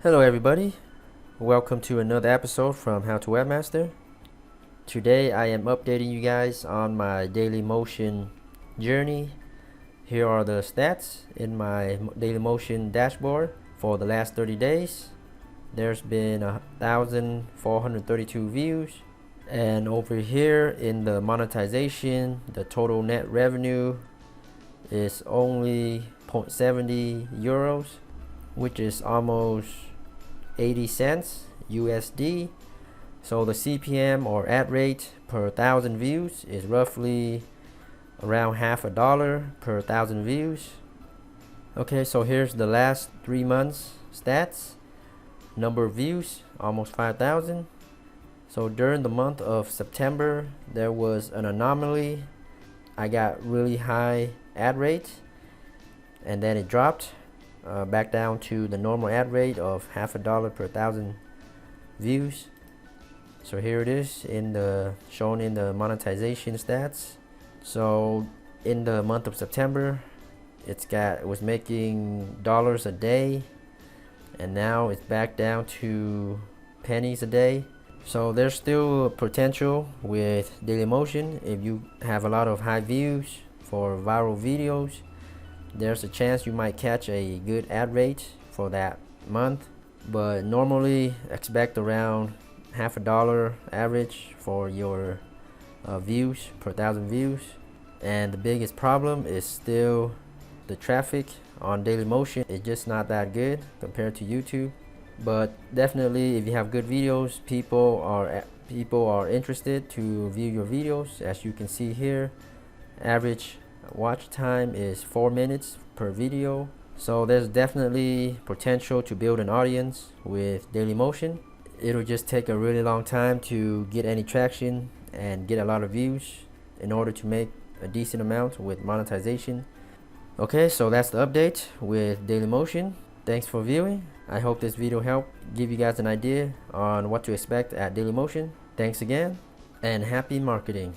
Hello everybody, welcome to another episode from How to Webmaster. Today I am updating you guys on my DailyMotion journey. Here are the stats in my DailyMotion dashboard for the last 30 days. There's been 1,432 views, and over here in the monetization, the total net revenue is only 0.70 euros, which is almost 80 cents USD. So the CPM or ad rate per 1,000 views is roughly around $0.50 per 1,000 views. Okay, so here's the last 3 months stats. Number of views almost 5,000. So during the month of September there was an anomaly. I got really high ad rate and then it dropped back down to the normal ad rate of $0.50 per 1,000 views. So here it is shown in the monetization stats. So in the month of September it was making dollars a day, and now it's back down to pennies a day. So there's still potential with DailyMotion. If you have a lot of high views for viral videos, there's a chance you might catch a good ad rate for that month, but normally expect around $0.50 average for your views per 1,000 views. And the biggest problem is still the traffic on DailyMotion. It's just not that good compared to YouTube, but definitely if you have good videos, people are interested to view your videos. As you can see here, average watch time is 4 minutes per video. So there's definitely potential to build an audience with DailyMotion. It'll just take a really long time to get any traction and get a lot of views in order to make a decent amount with monetization. Okay, so that's the update with DailyMotion. Thanks for viewing. I hope this video helped give you guys an idea on what to expect at DailyMotion. Thanks again and happy marketing.